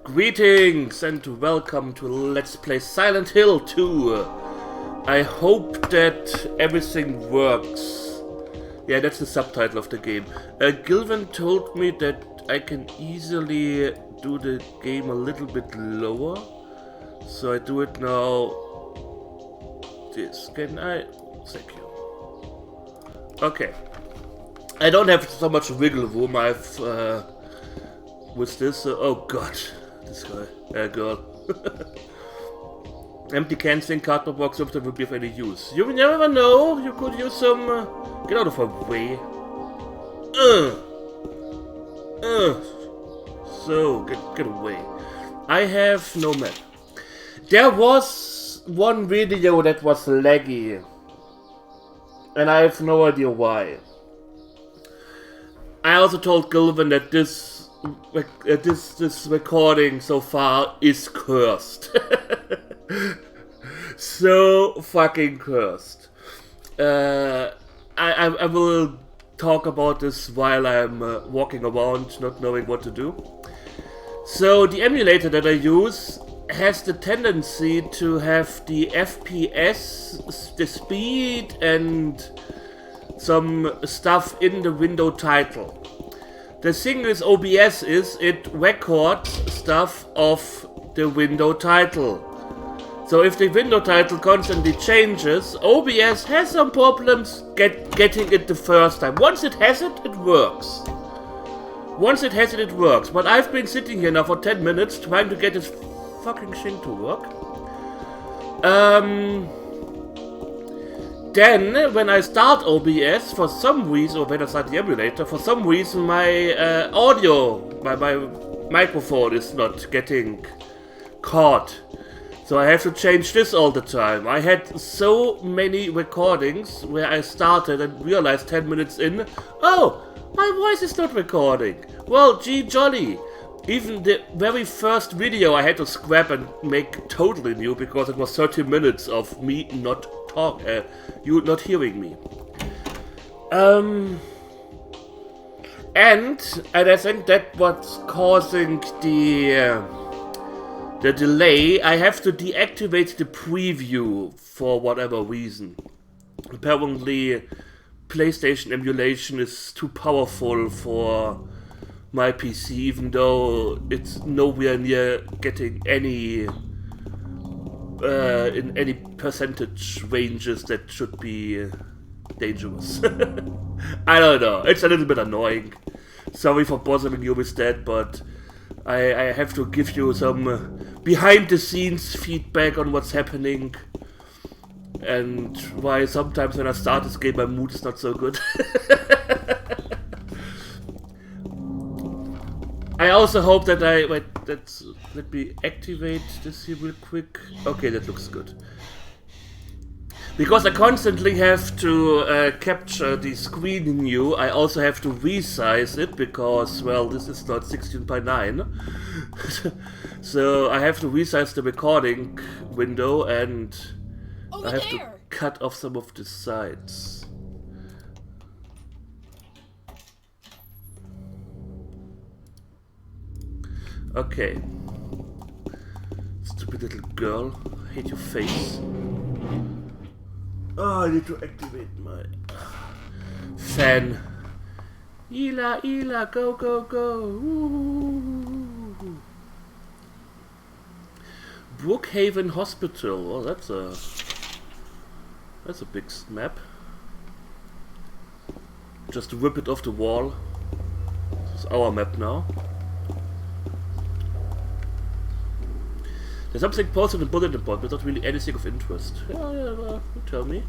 Greetings and welcome to Let's Play Silent Hill 2. I hope that everything works. Yeah, that's the subtitle of the game. Gilvin told me that I can easily do the game a little bit lower. So I do it now. This, can I? Thank you. Okay. I don't have so much wiggle room. I've, with this, oh god. This guy, girl. Empty cans in cardboard box if that would be of any use. You never know, you could use some, get out of her way. So, get away. I have no map. There was one video that was laggy. And I have no idea why. I also told Gilvin that this recording so far is cursed. So fucking cursed. I will talk about this while I'm walking around not knowing what to do. So the emulator that I use has the tendency to have the FPS, the speed and some stuff in the window title. The thing with OBS is it records stuff of the window title. So if the window title constantly changes, OBS has some problems getting it the first time. Once it has it, it works. Once it has it, it works. But I've been sitting here now for 10 minutes trying to get this fucking thing to work. Then, when I start OBS, for some reason, or when I start the emulator, for some reason my audio, my microphone is not getting caught. So I have to change this all the time. I had so many recordings where I started and realized 10 minutes in, oh, my voice is not recording. Well, gee jolly. Even the very first video I had to scrap and make totally new because it was 30 minutes of me not you not hearing me. And I think that what's causing the delay. I have to deactivate the preview for whatever reason. Apparently, PlayStation emulation is too powerful for my PC, even though it's nowhere near getting any in any percentage ranges that should be dangerous. I don't know, it's a little bit annoying. Sorry for bothering you with that, but I have to give you some behind the scenes feedback on what's happening and why sometimes when I start this game my mood is not so good. I also hope that let me activate this here real quick. Okay, that looks good. Because I constantly have to capture the screen in you, I also have to resize it because, well, this is not 16:9. So I have to resize the recording window and I have to cut off some of the sides. Okay. Stupid little girl. I hate your face. Oh, I need to activate my fan. Ela, go, go, go. Ooh. Brookhaven Hospital. Oh, that's a big map. Just rip it off the wall. This is our map now. There's something posted in the bulletin board, but not really anything of interest. Yeah, well, you tell me.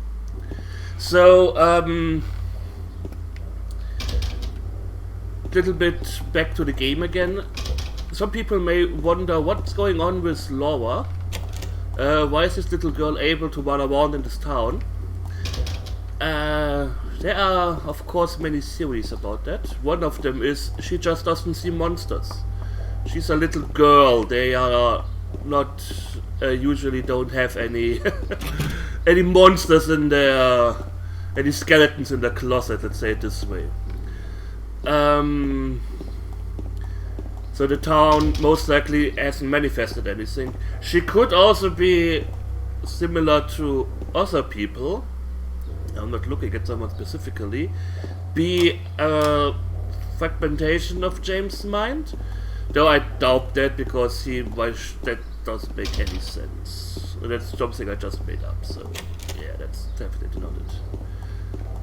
So, little bit back to the game again. Some people may wonder what's going on with Laura. Why is this little girl able to run around in this town? There are, of course, many theories about that. One of them is she just doesn't see monsters. She's a little girl. They are not usually don't have any any monsters in their any skeletons in their closet, let's say it this way. So the town most likely hasn't manifested anything. She could also be similar to other people. I'm not looking at someone specifically. Be a fragmentation of James' mind. Though I doubt that because that doesn't make any sense. That's something I just made up, so yeah, that's definitely not it.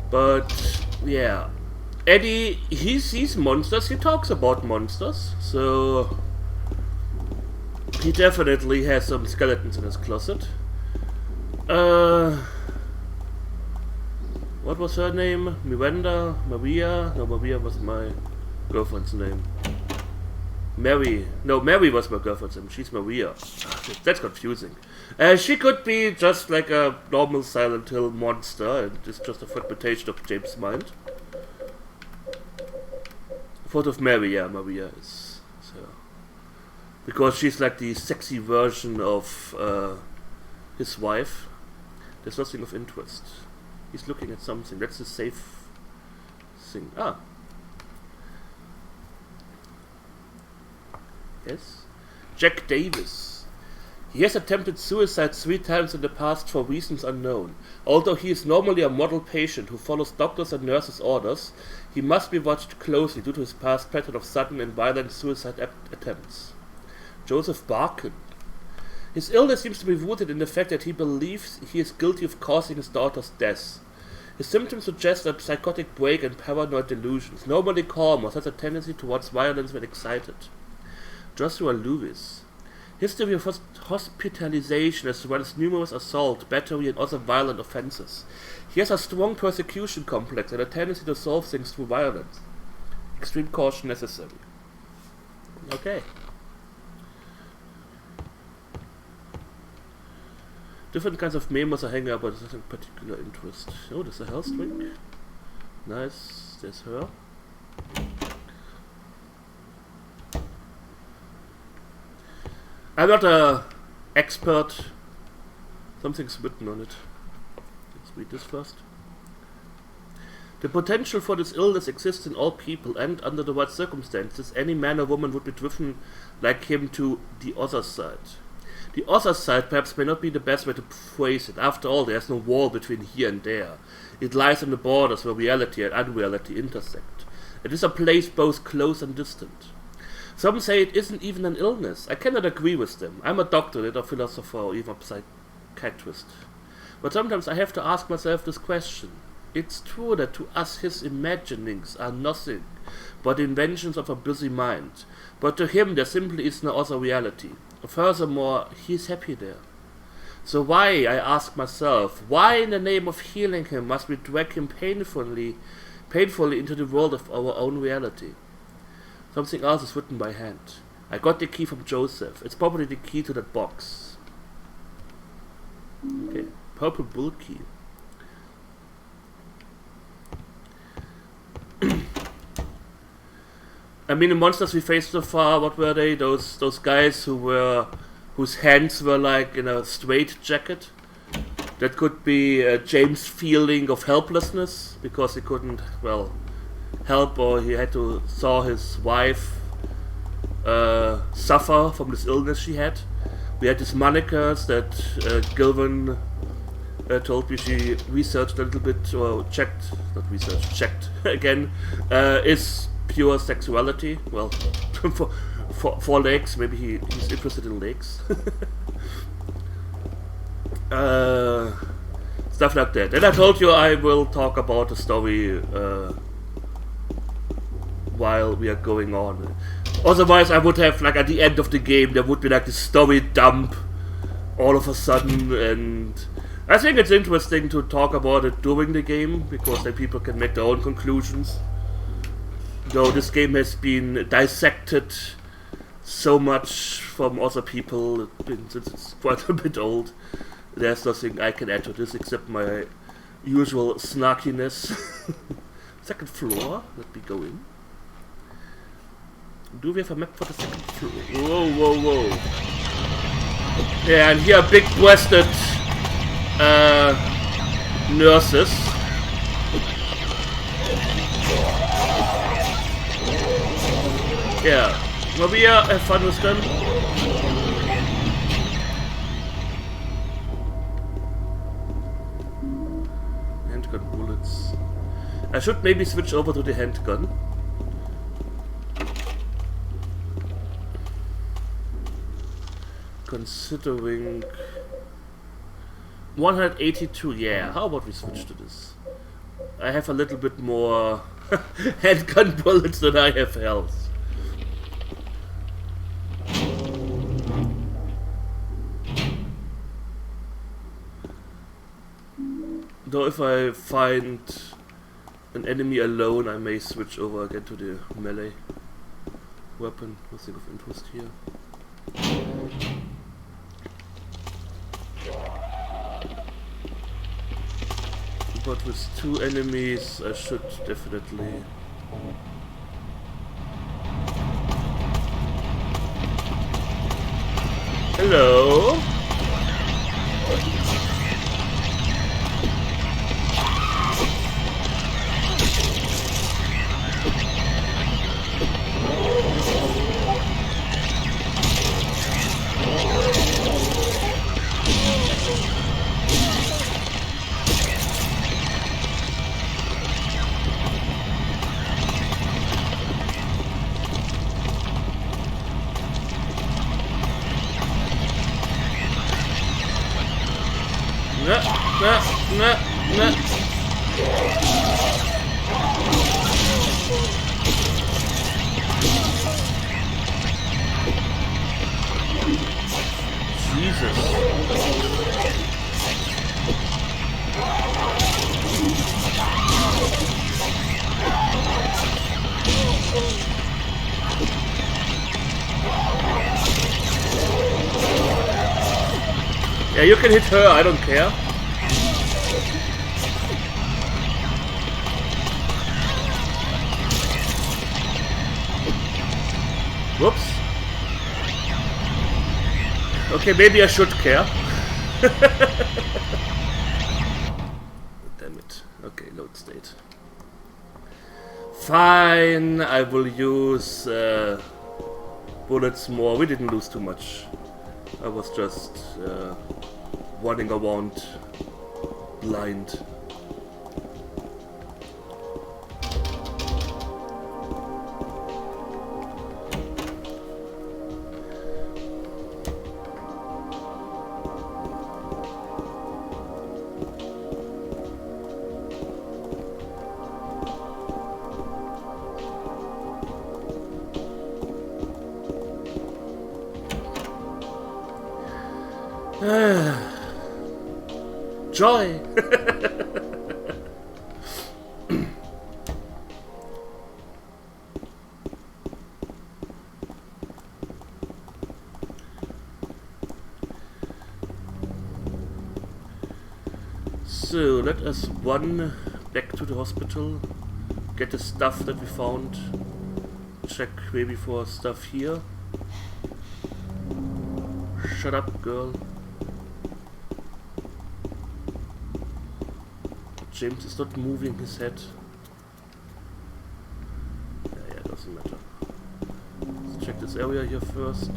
But yeah. Eddie, he sees monsters, he talks about monsters, so he definitely has some skeletons in his closet. What was her name? Miranda? Maria? No, Maria was my girlfriend's name. Mary. No, Mary was my girlfriend's name. She's Maria. That's confusing. She could be just like a normal Silent Hill monster, and it's just a fragmentation of James' mind. Photo of Mary, yeah, Maria is. So. Because she's like the sexy version of his wife. There's nothing of interest. He's looking at something. That's the safe thing. Ah. Yes. Jack Davis. He has attempted suicide 3 times in the past for reasons unknown. Although he is normally a model patient who follows doctors' and nurses' orders, he must be watched closely due to his past pattern of sudden and violent suicide attempts. Joseph Barkin. His illness seems to be rooted in the fact that he believes he is guilty of causing his daughter's death. His symptoms suggest a psychotic break and paranoid delusions, normally calm or has a tendency towards violence when excited. Joshua Lewis. History of hospitalization as well as numerous assault, battery and other violent offenses. He has a strong persecution complex and a tendency to solve things through violence. Extreme caution necessary. Okay. Different kinds of memos are hanging out, but there's nothing particular interest. Oh, there's a health drink. Nice. There's her. I'm not a expert. Something's written on it. Let's read this first. The potential for this illness exists in all people, and under the right circumstances, any man or woman would be driven like him to the other side. The other side perhaps may not be the best way to phrase it. After all, there's no wall between here and there. It lies on the borders where reality and unreality intersect. It is a place both close and distant. Some say it isn't even an illness. I cannot agree with them. I'm a doctor, not a philosopher, or even a psychiatrist. But sometimes I have to ask myself this question. It's true that to us his imaginings are nothing but inventions of a busy mind. But to him there simply is no other reality. Furthermore, he's happy there. So why, I ask myself, why in the name of healing him must we drag him painfully into the world of our own reality? Something else is written by hand. I got the key from Joseph. It's probably the key to that box. Okay, purple bull key. I mean, the monsters we faced so far, what were they? Those guys whose hands were like in a straight jacket. That could be James' feeling of helplessness because he couldn't, well, help, or he had to saw his wife suffer from this illness she had. We had these monikers that Gilvan told me she researched a little bit, or checked again, is pure sexuality. Well, for legs, maybe he's interested in legs. Stuff like that. And I told you I will talk about the story while we are going on. Otherwise I would have, like, at the end of the game there would be like this story dump all of a sudden, and I think it's interesting to talk about it during the game because then people can make their own conclusions. Though this game has been dissected so much from other people since it's quite a bit old, there's nothing I can add to this except my usual snarkiness. Second floor, let me go in. Do we have a map for the second floor? Whoa, whoa, whoa. Yeah, and here are big-breasted nurses. Yeah, Maria, have fun with them. Handgun bullets. I should maybe switch over to the handgun. Considering 182, yeah. How about we switch to this? I have a little bit more handgun bullets than I have health. Though if I find an enemy alone, I may switch over again to the melee weapon. Nothing of interest here. But with 2 enemies, I should definitely... Hello? Yeah, you can hit her, I don't care. Whoops. Okay, maybe I should care. Damn it. Okay, load state. Fine, I will use bullets more. We didn't lose too much. I was just running around blind. Joy! So, let us run back to the hospital, get the stuff that we found, check maybe for stuff here. Shut up, girl. James is not moving his head. Yeah, doesn't matter. Let's check this area here first.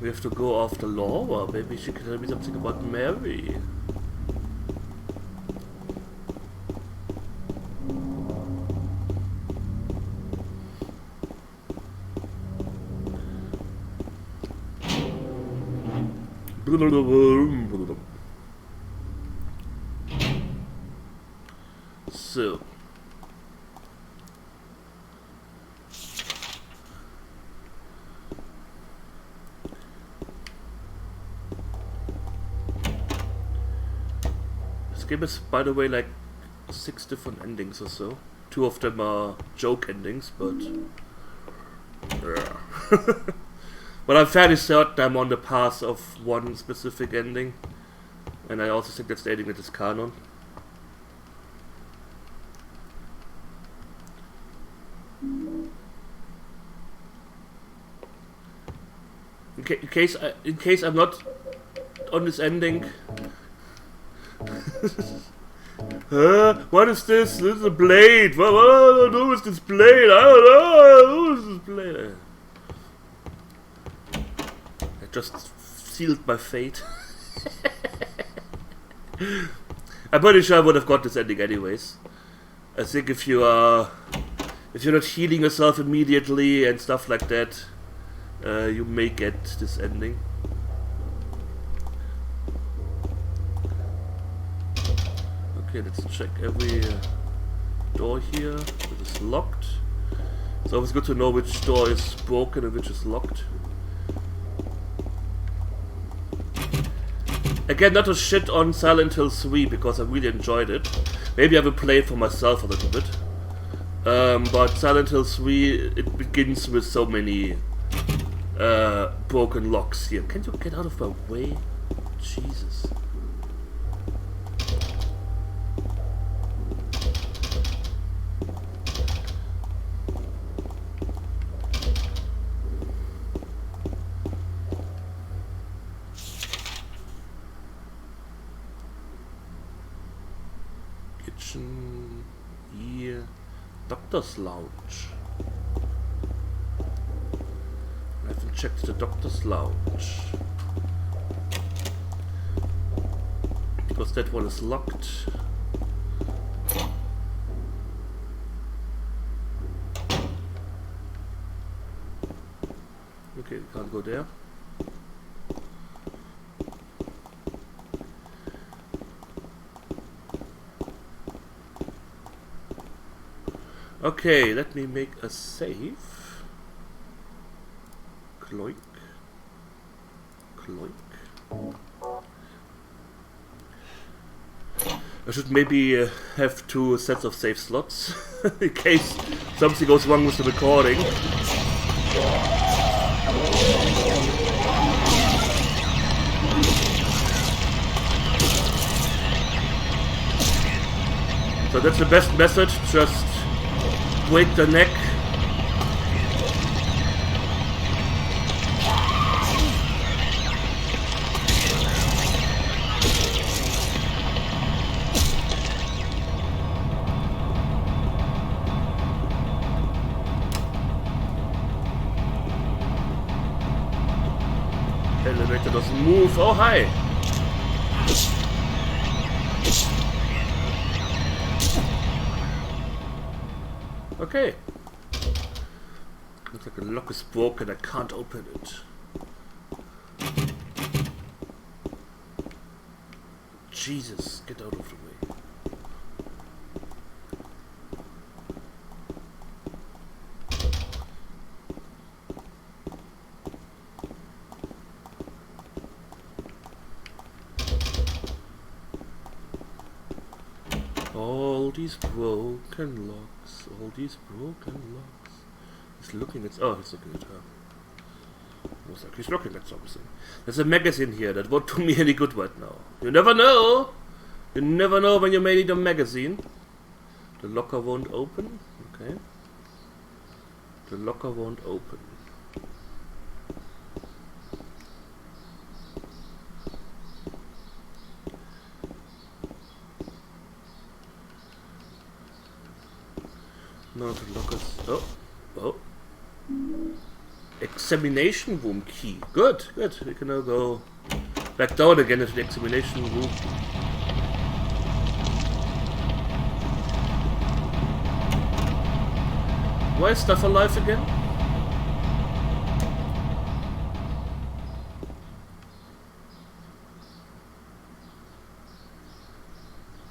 We have to go after Laura. Maybe she can tell me something about Mary. So this game is, by the way, like 6 different endings or so. 2 of them are joke endings, but yeah. But I'm fairly certain I'm on the path of one specific ending, and I also think that's the ending that is canon. in case I'm not on this ending. What is this? This is a blade. What do I do with this blade? I don't know. What is this blade? I just sealed my fate. I'm pretty sure I would have got this ending anyways. I think if you're not healing yourself immediately and stuff like that, you may get this ending. Okay, let's check every door here. It is locked. It's always good to know which door is broken and which is locked. Again, not to shit on Silent Hill 3 because I really enjoyed it. Maybe I will play it for myself a little bit. But Silent Hill 3, it begins with so many broken locks here. Can you get out of my way? Jesus. Kitchen here. Doctor's Lounge. I haven't checked the Doctor's Lounge. Because that one is locked. Okay, we can't go there. Okay, let me make a save. Cloink. Cloink. I should maybe have 2 sets of save slots in case something goes wrong with the recording. So that's the best method, just break the neck. Elevator doesn't move. Oh, hi! Okay. Looks like the lock is broken. I can't open it. Jesus, get out of the way. All these broken locks, all these broken locks. He's looking at... oh, he's looking at her. Looks like he's looking at something. There's a magazine here that won't do me any good right now. You never know! You never know when you may need a magazine. The locker won't open. Okay. The locker won't open. No, the lockers. Oh, oh. Examination room key. Good, good. We can now go back down again into the examination room. Why is stuff alive again?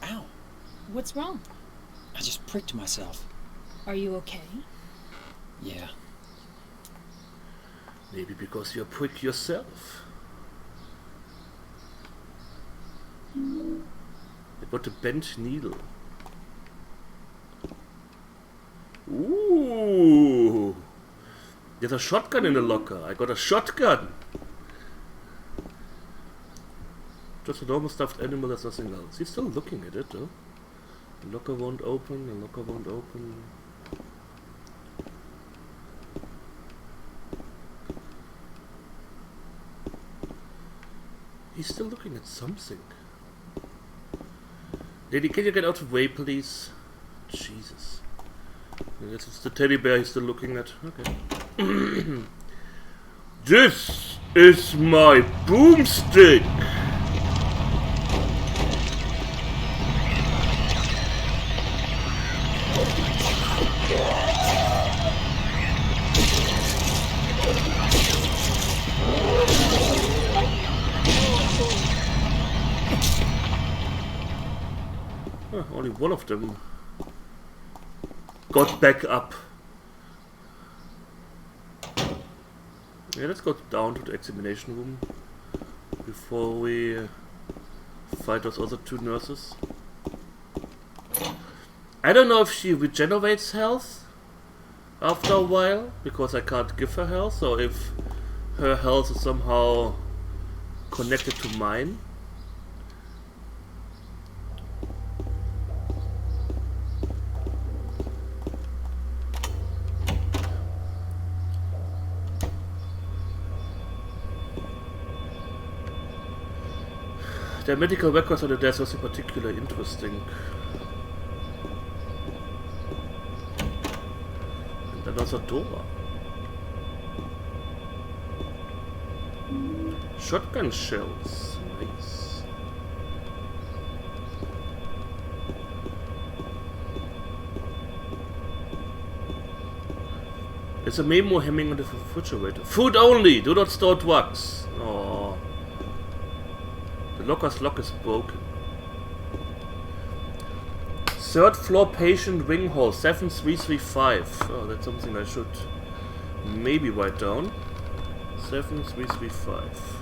Ow. What's wrong? I just pricked myself. Are you okay? Yeah. Maybe because you're a prick yourself. I got a bent needle. Ooh! There's a shotgun in the locker. I got a shotgun! Just a normal stuffed animal, there's nothing else. He's still looking at it though. The locker won't open, the locker won't open. He's still looking at something. Lady, can you get out of the way, please? Jesus. This is the teddy bear he's still looking at. Okay. This is my boomstick! Only one of them got back up. Yeah, let's go down to the examination room before we fight those other two nurses. I don't know if she regenerates health after a while, because I can't give her health, or if her health is somehow connected to mine. The medical records on the desk was particularly interesting. And another door. Shotgun shells. Nice. There's a memo hanging on the refrigerator. Food only! Do not store drugs. Oh. The locker's lock is broken. Third floor patient wing hall 7335. Oh, that's something I should maybe write down. 7335.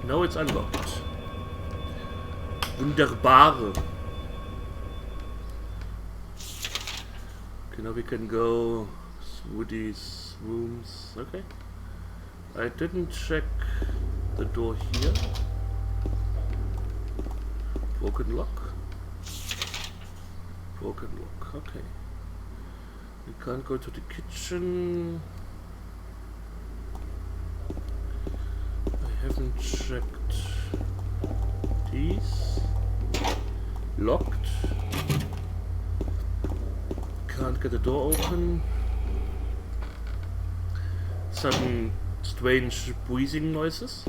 Now it's unlocked. Wunderbare. Okay, now we can go through these rooms. Okay. I didn't check the door here. Broken lock. Broken lock. Okay. We can't go to the kitchen. I haven't checked these. Locked. Can't get the door open. Some strange breathing noises.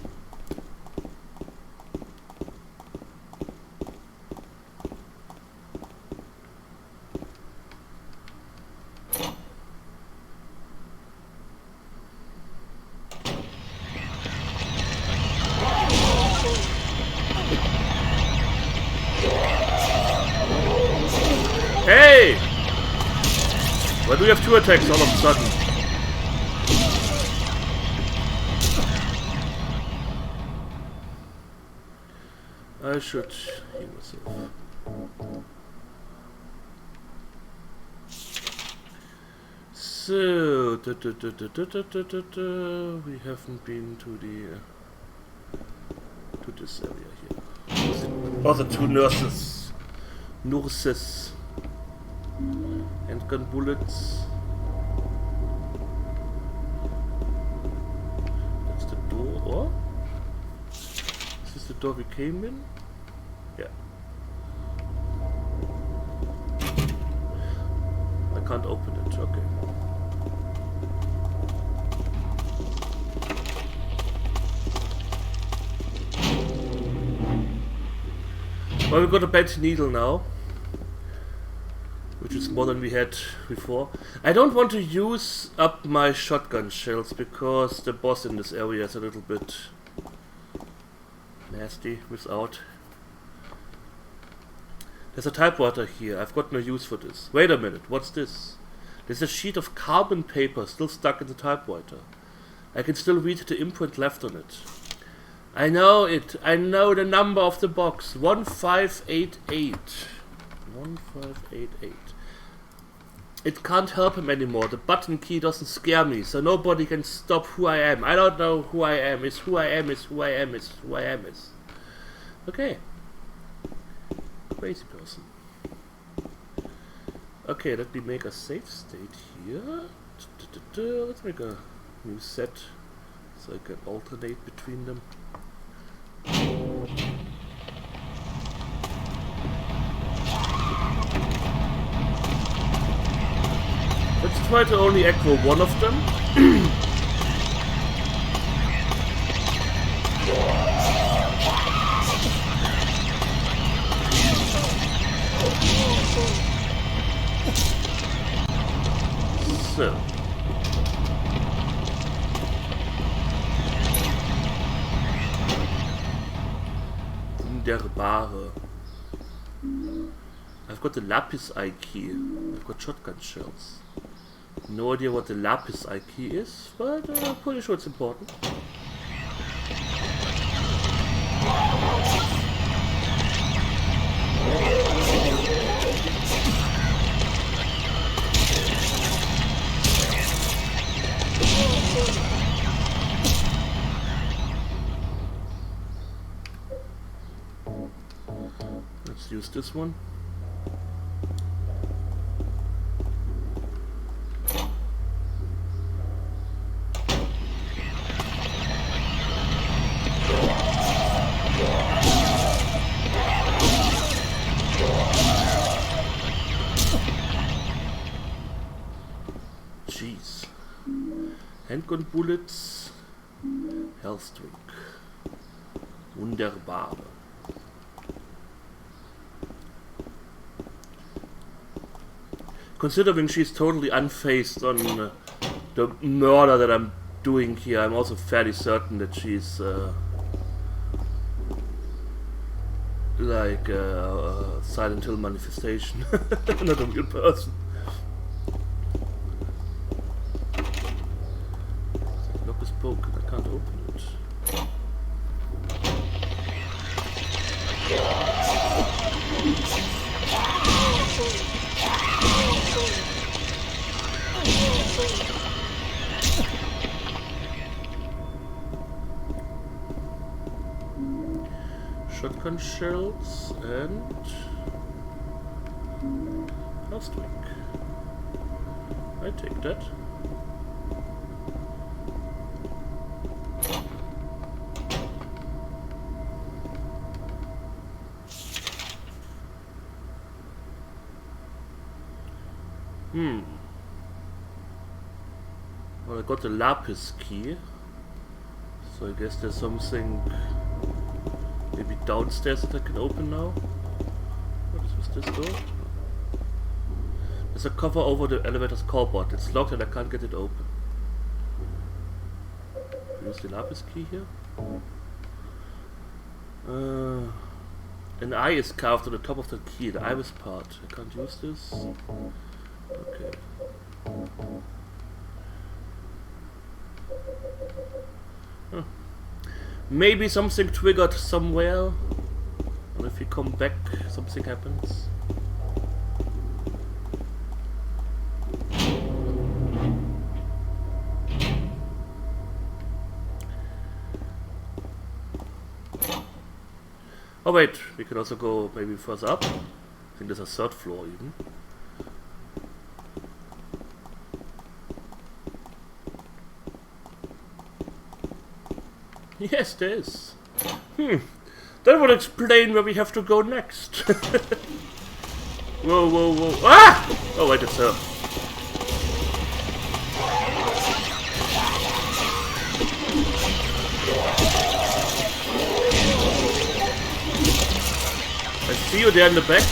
Hey! Why do we have two attacks all of a sudden? I should heal myself. So, we haven't been to this area here. Other two nurses. Handgun bullets. That's the door. Is this the door we came in? Yeah. I can't open it, okay. Well, we've got a bad needle now, which is more than we had before. I don't want to use up my shotgun shells because the boss in this area is a little bit nasty without. There's a typewriter here. I've got no use for this. Wait a minute, what's this? There's a sheet of carbon paper still stuck in the typewriter. I can still read the imprint left on it. I know it. I know the number of the box. 1588. 1588. It can't help him anymore. The button key doesn't scare me, so nobody can stop who I am. I don't know who I am. Is who I am is who I am is who I am is. Okay. Crazy person. Okay, let me make a save state here. Let's make a new set so I can alternate between them. Let's try to only echo one of them. So. Wunderbare. I've got the Lapis Eye key. I've got shotgun shells. No idea what the Lapis Eye key is, but I'm pretty sure it's important. Let's use this one. Jeez. Handgun bullets. Health drink. Wunderbare. Considering she's totally unfazed on the murder that I'm doing here, I'm also fairly certain that she's like a Silent Hill manifestation, not a real person. The lock is broken, I can't open it. Shotgun shells and house drink. I take that. Well, I got the Lapis key, so I guess there's something maybe downstairs that I can open now. What is with this door? There's a cover over the elevator scoreboard. It's locked and I can't get it open. Use the Lapis key here. An eye is carved on the top of the key, the iris part. I can't use this. Okay. Huh. Maybe something triggered somewhere, and if you come back, something happens. Oh wait, we can also go maybe further up. I think there's a third floor even. Yes, there is. That would explain where we have to go next. Whoa, whoa, whoa. Ah! Oh wait, it's her. I see you there in the back.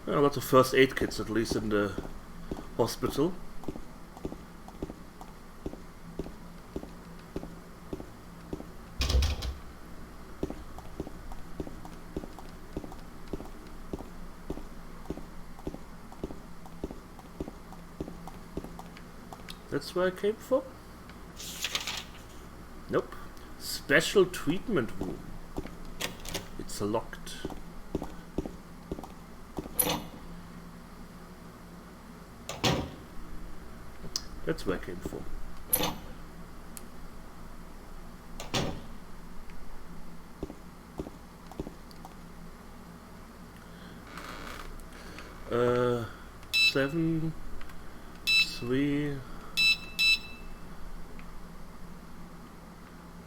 Lots of first aid kits, at least in the hospital. That's where I came from? Nope. Special treatment room. It's locked. That's where I came from. Uh, 7, 3.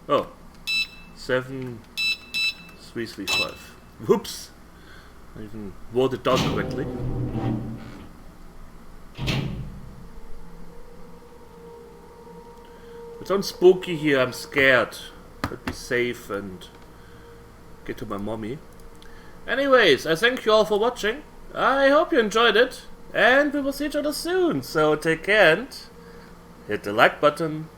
Oh, 7, 3, 3, 5. Whoops! I even wrote it down correctly. It sounds spooky here, I'm scared. Let me safe and get to my mommy. Anyways, I thank you all for watching. I hope you enjoyed it. And we will see each other soon. So take care and hit the like button.